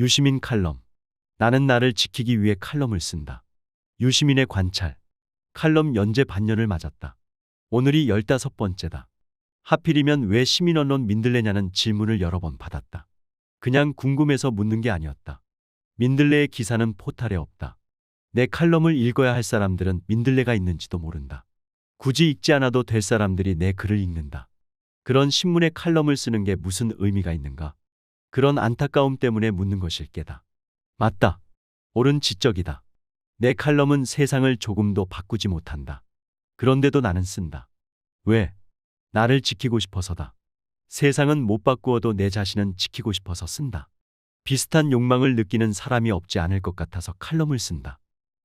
유시민 칼럼. 나는 나를 지키기 위해 칼럼을 쓴다. 유시민의 관찰. 칼럼 연재 반년을 맞았다. 오늘이 15번째다. 하필이면 왜 시민언론 민들레냐는 질문을 여러 번 받았다. 그냥 궁금해서 묻는 게 아니었다. 민들레의 기사는 포탈에 없다. 내 칼럼을 읽어야 할 사람들은 민들레가 있는지도 모른다. 굳이 읽지 않아도 될 사람들이 내 글을 읽는다. 그런 신문에 칼럼을 쓰는 게 무슨 의미가 있는가? 그런 안타까움 때문에 묻는 것일 게다. 맞다. 옳은 지적이다. 내 칼럼은 세상을 조금도 바꾸지 못한다. 그런데도 나는 쓴다. 왜? 나를 지키고 싶어서다. 세상은 못 바꾸어도 내 자신은 지키고 싶어서 쓴다. 비슷한 욕망을 느끼는 사람이 없지 않을 것 같아서 칼럼을 쓴다.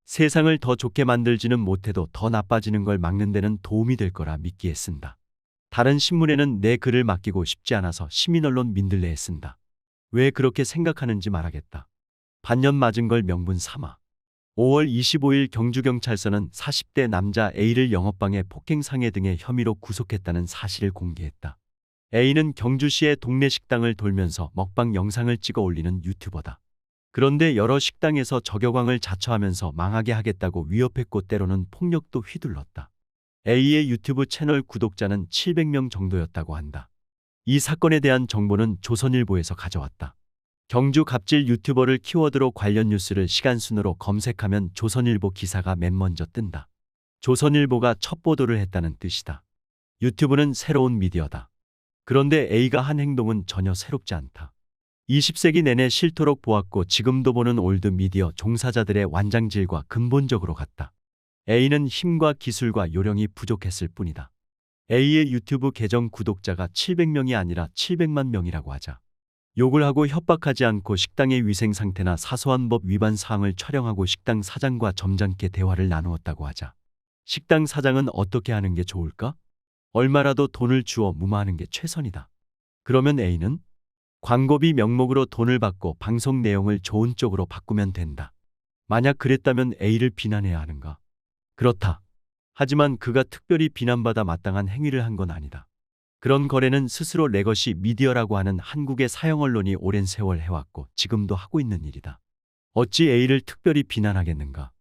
세상을 더 좋게 만들지는 못해도 더 나빠지는 걸 막는 데는 도움이 될 거라 믿기에 쓴다. 다른 신문에는 내 글을 맡기고 싶지 않아서 시민언론 민들레에 쓴다. 왜 그렇게 생각하는지 말하겠다. 반년 맞은 걸 명분 삼아. 5월 25일 경주경찰서는 40대 남자 A를 영업방해 폭행상해 등의 혐의로 구속했다는 사실을 공개했다. A는 경주시의 동네 식당을 돌면서 먹방 영상을 찍어 올리는 유튜버다. 그런데 여러 식당에서 저격왕을 자처하면서 망하게 하겠다고 위협했고 때로는 폭력도 휘둘렀다. A의 유튜브 채널 구독자는 700명 정도였다고 한다. 이 사건에 대한 정보는 조선일보에서 가져왔다. 경주 갑질 유튜버를 키워드로 관련 뉴스를 시간순으로 검색하면 조선일보 기사가 맨 먼저 뜬다. 조선일보가 첫 보도를 했다는 뜻이다. 유튜브는 새로운 미디어다. 그런데 A가 한 행동은 전혀 새롭지 않다. 20세기 내내 싫도록 보았고 지금도 보는 올드 미디어 종사자들의 완장질과 근본적으로 같다. A는 힘과 기술과 요령이 부족했을 뿐이다. A의 유튜브 계정 구독자가 700명이 아니라 700만 명이라고 하자. 욕을 하고 협박하지 않고 식당의 위생 상태나 사소한 법 위반 사항을 촬영하고 식당 사장과 점잖게 대화를 나누었다고 하자. 식당 사장은 어떻게 하는 게 좋을까? 얼마라도 돈을 주어 무마하는 게 최선이다. 그러면 A는 광고비 명목으로 돈을 받고 방송 내용을 좋은 쪽으로 바꾸면 된다. 만약 그랬다면 A를 비난해야 하는가? 그렇다. 하지만 그가 특별히 비난받아 마땅한 행위를 한 건 아니다. 그런 거래는 스스로 내 것이 미디어라고 하는 한국의 사형 언론이 오랜 세월 해왔고 지금도 하고 있는 일이다. 어찌 A를 특별히 비난하겠는가?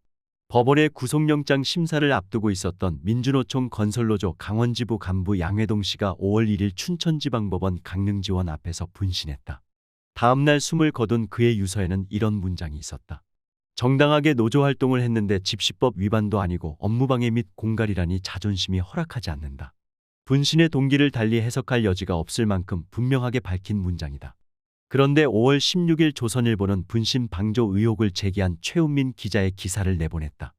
법원의 구속영장 심사를 앞두고 있었던 민주노총 건설노조 강원지부 간부 양회동 씨가 5월 1일 춘천지방법원 강릉지원 앞에서 분신했다. 다음 날 숨을 거둔 그의 유서에는 이런 문장이 있었다. 정당하게 노조활동을 했는데 집시법 위반도 아니고 업무방해 및 공갈이라니 자존심이 허락하지 않는다. 분신의 동기를 달리 해석할 여지가 없을 만큼 분명하게 밝힌 문장이다. 그런데 5월 16일 조선일보는 분신 방조 의혹을 제기한 최은민 기자의 기사를 내보냈다.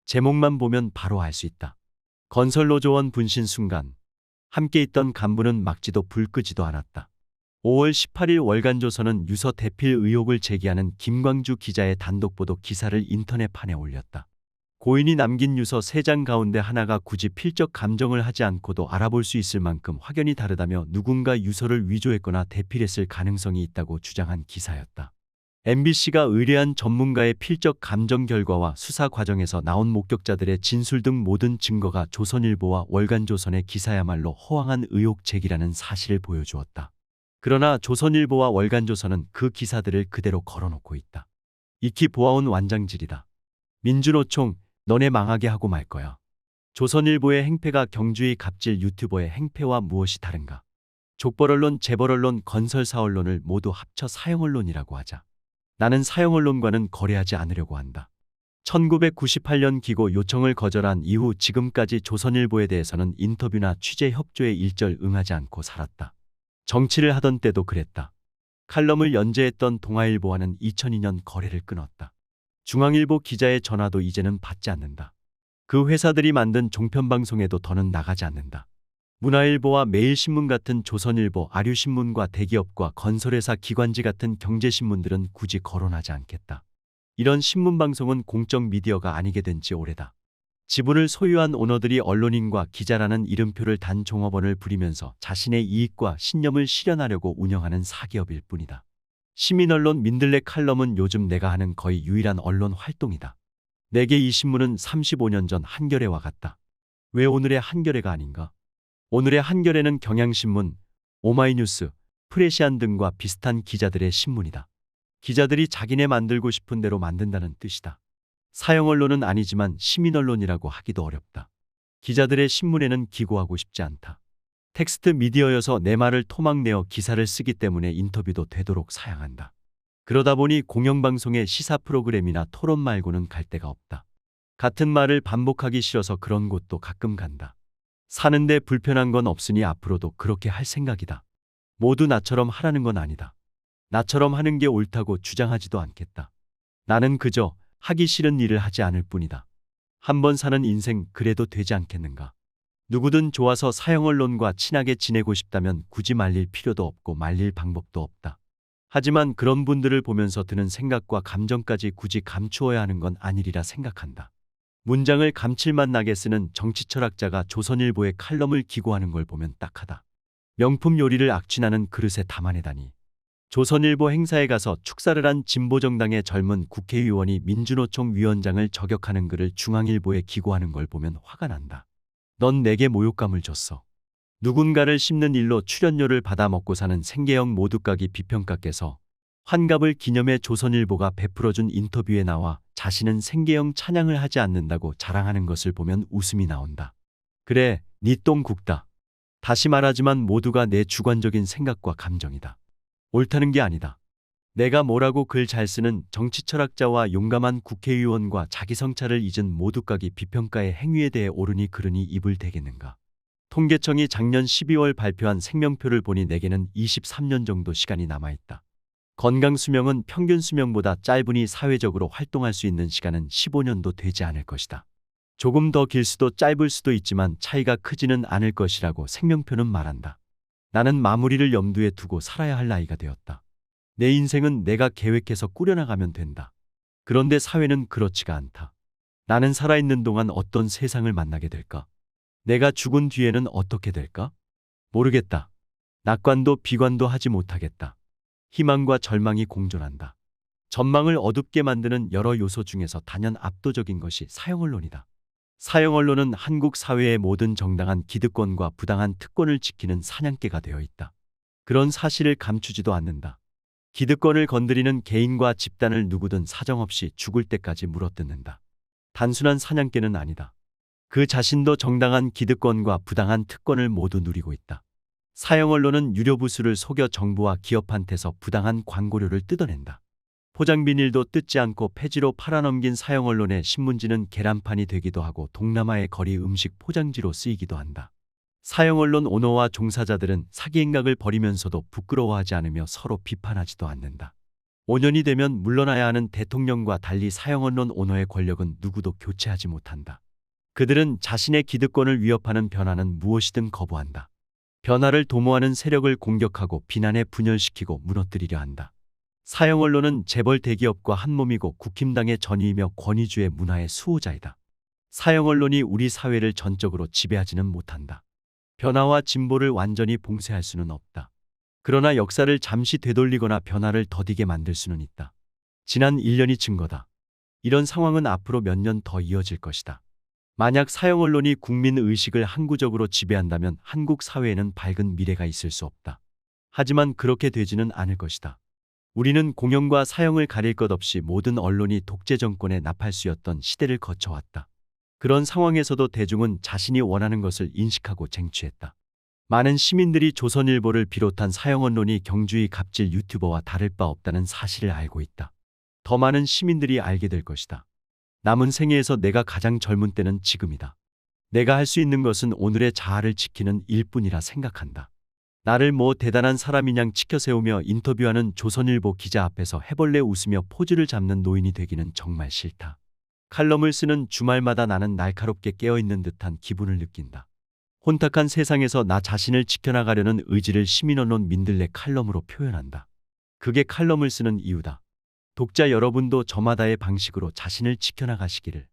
제목만 보면 바로 알 수 있다. 건설노조원 분신 순간 함께 있던 간부는 막지도 불 끄지도 않았다. 5월 18일 월간조선은 유서 대필 의혹을 제기하는 김광주 기자의 단독보도 기사를 인터넷판에 올렸다. 고인이 남긴 유서 3장 가운데 하나가 굳이 필적 감정을 하지 않고도 알아볼 수 있을 만큼 확연히 다르다며 누군가 유서를 위조했거나 대필했을 가능성이 있다고 주장한 기사였다. MBC가 의뢰한 전문가의 필적 감정 결과와 수사 과정에서 나온 목격자들의 진술 등 모든 증거가 조선일보와 월간조선의 기사야말로 허황한 의혹 제기라는 사실을 보여주었다. 그러나 조선일보와 월간조선은 그 기사들을 그대로 걸어놓고 있다. 익히 보아온 완장질이다. 민주노총, 너네 망하게 하고 말 거야. 조선일보의 행패가 경주의 갑질 유튜버의 행패와 무엇이 다른가? 족벌언론, 재벌언론, 건설사언론을 모두 합쳐 사형언론이라고 하자. 나는 사형언론과는 거래하지 않으려고 한다. 1998년 기고 요청을 거절한 이후 지금까지 조선일보에 대해서는 인터뷰나 취재 협조에 일절 응하지 않고 살았다. 정치를 하던 때도 그랬다. 칼럼을 연재했던 동아일보와는 2002년 거래를 끊었다. 중앙일보 기자의 전화도 이제는 받지 않는다. 그 회사들이 만든 종편방송에도 더는 나가지 않는다. 문화일보와 매일신문 같은 조선일보, 아류신문과 대기업과 건설회사 기관지 같은 경제신문들은 굳이 거론하지 않겠다. 이런 신문방송은 공적 미디어가 아니게 된 지 오래다. 지분을 소유한 오너들이 언론인과 기자라는 이름표를 단 종업원을 부리면서 자신의 이익과 신념을 실현하려고 운영하는 사기업일 뿐이다. 시민언론 민들레 칼럼은 요즘 내가 하는 거의 유일한 언론 활동이다. 내게 이 신문은 35년 전 한겨레와 같다. 왜 오늘의 한겨레가 아닌가? 오늘의 한겨레는 경향신문, 오마이뉴스, 프레시안 등과 비슷한 기자들의 신문이다. 기자들이 자기네 만들고 싶은 대로 만든다는 뜻이다. 사형 언론은 아니지만 시민 언론이라고 하기도 어렵다. 기자들의 신문에는 기고하고 싶지 않다. 텍스트 미디어여서 내 말을 토막내어 기사를 쓰기 때문에 인터뷰도 되도록 사양한다. 그러다 보니 공영방송의 시사 프로그램이나 토론 말고는 갈 데가 없다. 같은 말을 반복하기 싫어서 그런 곳도 가끔 간다. 사는데 불편한 건 없으니 앞으로도 그렇게 할 생각이다. 모두 나처럼 하라는 건 아니다. 나처럼 하는 게 옳다고 주장하지도 않겠다. 나는 그저 하기 싫은 일을 하지 않을 뿐이다. 한 번 사는 인생 그래도 되지 않겠는가. 누구든 좋아서 사형 언론과 친하게 지내고 싶다면 굳이 말릴 필요도 없고 말릴 방법도 없다. 하지만 그런 분들을 보면서 드는 생각과 감정까지 굳이 감추어야 하는 건 아니리라 생각한다. 문장을 감칠맛 나게 쓰는 정치 철학자가 조선일보에 칼럼을 기고하는 걸 보면 딱하다. 명품 요리를 악취나는 그릇에 담아내다니. 조선일보 행사에 가서 축사를 한 진보정당의 젊은 국회의원이 민주노총 위원장을 저격하는 글을 중앙일보에 기고하는 걸 보면 화가 난다. 넌 내게 모욕감을 줬어. 누군가를 씹는 일로 출연료를 받아 먹고 사는 생계형 모두가기 비평가께서 환갑을 기념해 조선일보가 베풀어준 인터뷰에 나와 자신은 생계형 찬양을 하지 않는다고 자랑하는 것을 보면 웃음이 나온다. 그래, 네 똥 굵다. 다시 말하지만 모두가 내 주관적인 생각과 감정이다. 옳다는 게 아니다. 내가 뭐라고 글 잘 쓰는 정치 철학자와 용감한 국회의원과 자기 성찰을 잊은 모두가기 비평가의 행위에 대해 옳으니 그르니 입을 대겠는가. 통계청이 작년 12월 발표한 생명표를 보니 내게는 23년 정도 시간이 남아있다. 건강 수명은 평균 수명보다 짧으니 사회적으로 활동할 수 있는 시간은 15년도 되지 않을 것이다. 조금 더 길 수도 짧을 수도 있지만 차이가 크지는 않을 것이라고 생명표는 말한다. 나는 마무리를 염두에 두고 살아야 할 나이가 되었다. 내 인생은 내가 계획해서 꾸려나가면 된다. 그런데 사회는 그렇지가 않다. 나는 살아있는 동안 어떤 세상을 만나게 될까? 내가 죽은 뒤에는 어떻게 될까? 모르겠다. 낙관도 비관도 하지 못하겠다. 희망과 절망이 공존한다. 전망을 어둡게 만드는 여러 요소 중에서 단연 압도적인 것이 사형 언론이다. 사형 언론은 한국 사회의 모든 정당한 기득권과 부당한 특권을 지키는 사냥개가 되어 있다. 그런 사실을 감추지도 않는다. 기득권을 건드리는 개인과 집단을 누구든 사정없이 죽을 때까지 물어뜯는다. 단순한 사냥개는 아니다. 그 자신도 정당한 기득권과 부당한 특권을 모두 누리고 있다. 사형 언론은 유료 부수를 속여 정부와 기업한테서 부당한 광고료를 뜯어낸다. 포장 비닐도 뜯지 않고 폐지로 팔아넘긴 사형 언론의 신문지는 계란판이 되기도 하고 동남아의 거리 음식 포장지로 쓰이기도 한다. 사형 언론 오너와 종사자들은 사기 행각을 벌이면서도 부끄러워하지 않으며 서로 비판하지도 않는다. 5년이 되면 물러나야 하는 대통령과 달리 사형 언론 오너의 권력은 누구도 교체하지 못한다. 그들은 자신의 기득권을 위협하는 변화는 무엇이든 거부한다. 변화를 도모하는 세력을 공격하고 비난에 분열시키고 무너뜨리려 한다. 사형 언론은 재벌 대기업과 한몸이고 국힘당의 전위이며 권위주의 문화의 수호자이다. 사형 언론이 우리 사회를 전적으로 지배하지는 못한다. 변화와 진보를 완전히 봉쇄할 수는 없다. 그러나 역사를 잠시 되돌리거나 변화를 더디게 만들 수는 있다. 지난 1년이 증거다. 이런 상황은 앞으로 몇 년 더 이어질 것이다. 만약 사형 언론이 국민 의식을 항구적으로 지배한다면 한국 사회에는 밝은 미래가 있을 수 없다. 하지만 그렇게 되지는 않을 것이다. 우리는 공영과 사형을 가릴 것 없이 모든 언론이 독재 정권의 나팔수였던 시대를 거쳐왔다. 그런 상황에서도 대중은 자신이 원하는 것을 인식하고 쟁취했다. 많은 시민들이 조선일보를 비롯한 사형 언론이 경주의 갑질 유튜버와 다를 바 없다는 사실을 알고 있다. 더 많은 시민들이 알게 될 것이다. 남은 생애에서 내가 가장 젊은 때는 지금이다. 내가 할 수 있는 것은 오늘의 자아를 지키는 일뿐이라 생각한다. 나를 뭐 대단한 사람이냥 치켜세우며 인터뷰하는 조선일보 기자 앞에서 해벌레 웃으며 포즈를 잡는 노인이 되기는 정말 싫다. 칼럼을 쓰는 주말마다 나는 날카롭게 깨어있는 듯한 기분을 느낀다. 혼탁한 세상에서 나 자신을 지켜나가려는 의지를 시민언론 민들레 칼럼으로 표현한다. 그게 칼럼을 쓰는 이유다. 독자 여러분도 저마다의 방식으로 자신을 지켜나가시기를.